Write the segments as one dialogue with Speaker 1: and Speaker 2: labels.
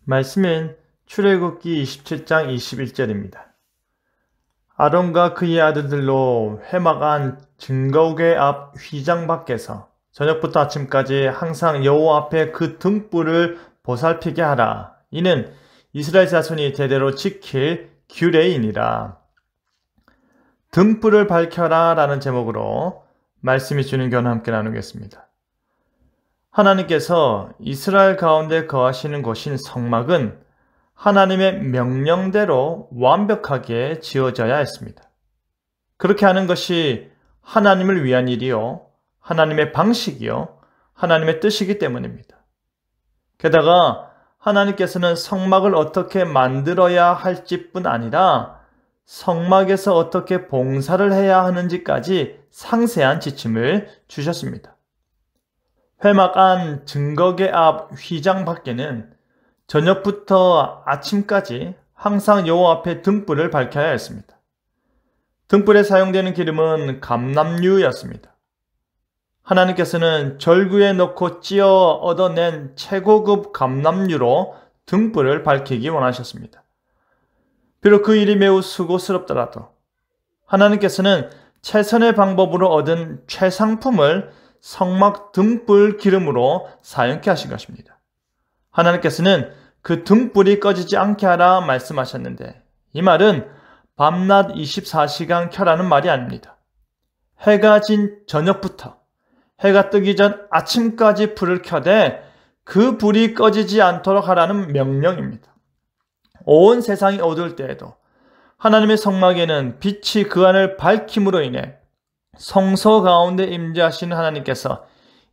Speaker 1: 말씀은 출애굽기 27장 21절입니다. 아론과 그의 아들들로 회막 안 증거궤 앞 휘장 밖에서 저녁부터 아침까지 항상 여호와 앞에 그 등불을 보살피게 하라. 이는 이스라엘 자손이 대대로 지킬 규례이니라. 등불을 밝혀라 라는 제목으로 말씀이 주는 교훈을 함께 나누겠습니다. 하나님께서 이스라엘 가운데 거하시는 곳인 성막은 하나님의 명령대로 완벽하게 지어져야 했습니다. 그렇게 하는 것이 하나님을 위한 일이요, 하나님의 방식이요, 하나님의 뜻이기 때문입니다. 게다가 하나님께서는 성막을 어떻게 만들어야 할지뿐 아니라 성막에서 어떻게 봉사를 해야 하는지까지 상세한 지침을 주셨습니다. 회막 안 증거궤 앞 휘장 밖에는 저녁부터 아침까지 항상 여호와 앞에 등불을 밝혀야 했습니다. 등불에 사용되는 기름은 감람유였습니다. 하나님께서는 절구에 넣고 찌어 얻어낸 최고급 감람유로 등불을 밝히기 원하셨습니다. 비록 그 일이 매우 수고스럽더라도 하나님께서는 최선의 방법으로 얻은 최상품을 성막 등불 기름으로 사용케 하신 것입니다. 하나님께서는 그 등불이 꺼지지 않게 하라 말씀하셨는데, 이 말은 밤낮 24시간 켜라는 말이 아닙니다. 해가 진 저녁부터 해가 뜨기 전 아침까지 불을 켜되 그 불이 꺼지지 않도록 하라는 명령입니다. 온 세상이 어두울 때에도 하나님의 성막에는 빛이 그 안을 밝힘으로 인해 성소 가운데 임재하시는 하나님께서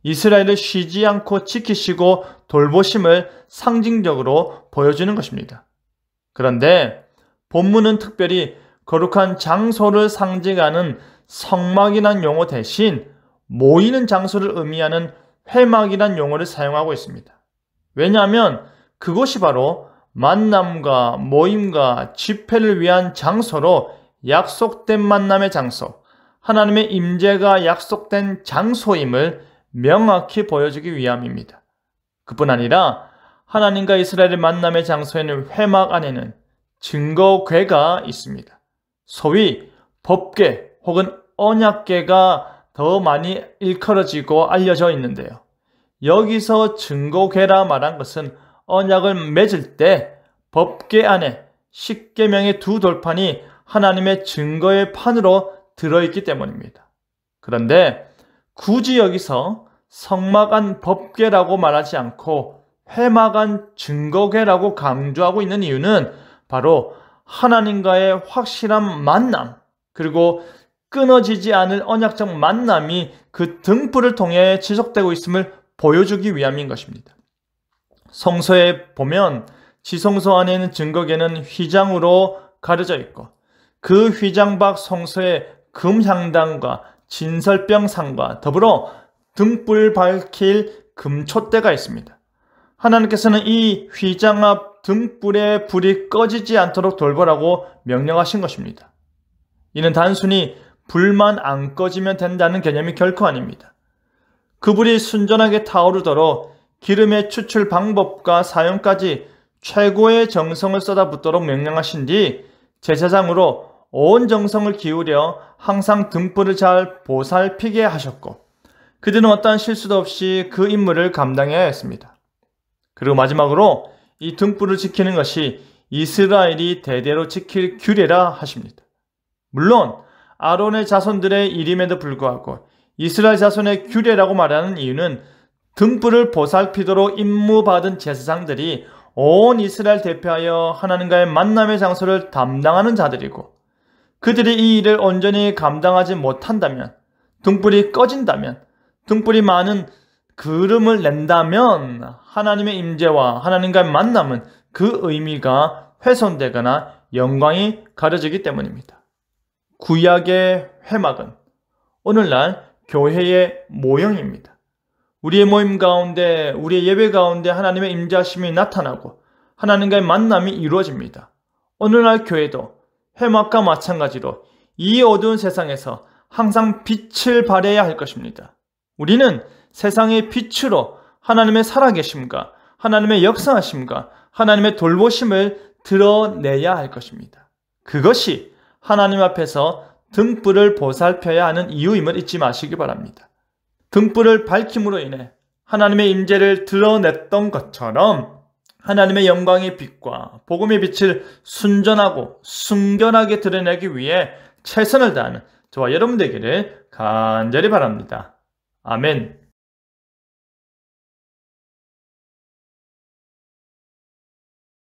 Speaker 1: 이스라엘을 쉬지 않고 지키시고 돌보심을 상징적으로 보여주는 것입니다. 그런데 본문은 특별히 거룩한 장소를 상징하는 성막이란 용어 대신 모이는 장소를 의미하는 회막이란 용어를 사용하고 있습니다. 왜냐하면 그곳이 바로 만남과 모임과 집회를 위한 장소로 약속된 만남의 장소, 하나님의 임재가 약속된 장소임을 명확히 보여주기 위함입니다. 그뿐 아니라 하나님과 이스라엘의 만남의 장소에는 회막 안에는 증거궤가 있습니다. 소위 법궤 혹은 언약궤가 더 많이 일컬어지고 알려져 있는데요. 여기서 증거궤라 말한 것은 언약을 맺을 때 법궤 안에 십계명의 두 돌판이 하나님의 증거의 판으로 들어있기 때문입니다. 그런데 굳이 여기서 성막 안 법궤라고 말하지 않고 회막 안 증거궤라고 강조하고 있는 이유는 바로 하나님과의 확실한 만남, 그리고 끊어지지 않을 언약적 만남이 그 등불을 통해 지속되고 있음을 보여주기 위함인 것입니다. 성소에 보면 지성소 안에 있는 증거궤는 휘장으로 가려져 있고 그 휘장 밖 성소에 금향단과 진설병상과 더불어 등불 밝힐 금촛대가 있습니다. 하나님께서는 이 휘장 앞 등불의 불이 꺼지지 않도록 돌보라고 명령하신 것입니다. 이는 단순히 불만 안 꺼지면 된다는 개념이 결코 아닙니다. 그 불이 순전하게 타오르도록 기름의 추출 방법과 사용까지 최고의 정성을 쏟아붓도록 명령하신 뒤 제사장으로 온 정성을 기울여 항상 등불을 잘 보살피게 하셨고 그들은 어떠한 실수도 없이 그 임무를 감당해야 했습니다. 그리고 마지막으로 이 등불을 지키는 것이 이스라엘이 대대로 지킬 규례라 하십니다. 물론 아론의 자손들의 일임에도 불구하고 이스라엘 자손의 규례라고 말하는 이유는 등불을 보살피도록 임무받은 제사장들이 온 이스라엘 대표하여 하나님과의 만남의 장소를 담당하는 자들이고 그들이 이 일을 온전히 감당하지 못한다면, 등불이 꺼진다면, 등불이 많은 그름을 낸다면 하나님의 임재와 하나님과의 만남은 그 의미가 훼손되거나 영광이 가려지기 때문입니다. 구약의 회막은 오늘날 교회의 모형입니다. 우리의 모임 가운데, 우리의 예배 가운데 하나님의 임재하심이 나타나고 하나님과의 만남이 이루어집니다. 오늘날 교회도 회막과 마찬가지로 이 어두운 세상에서 항상 빛을 발해야 할 것입니다. 우리는 세상의 빛으로 하나님의 살아계심과 하나님의 역사하심과 하나님의 돌보심을 드러내야 할 것입니다. 그것이 하나님 앞에서 등불을 보살펴야 하는 이유임을 잊지 마시기 바랍니다. 등불을 밝힘으로 인해 하나님의 임재를 드러냈던 것처럼 하나님의 영광의 빛과 복음의 빛을 순전하고 순결하게 드러내기 위해 최선을 다하는 저와 여러분 되기를 간절히 바랍니다. 아멘.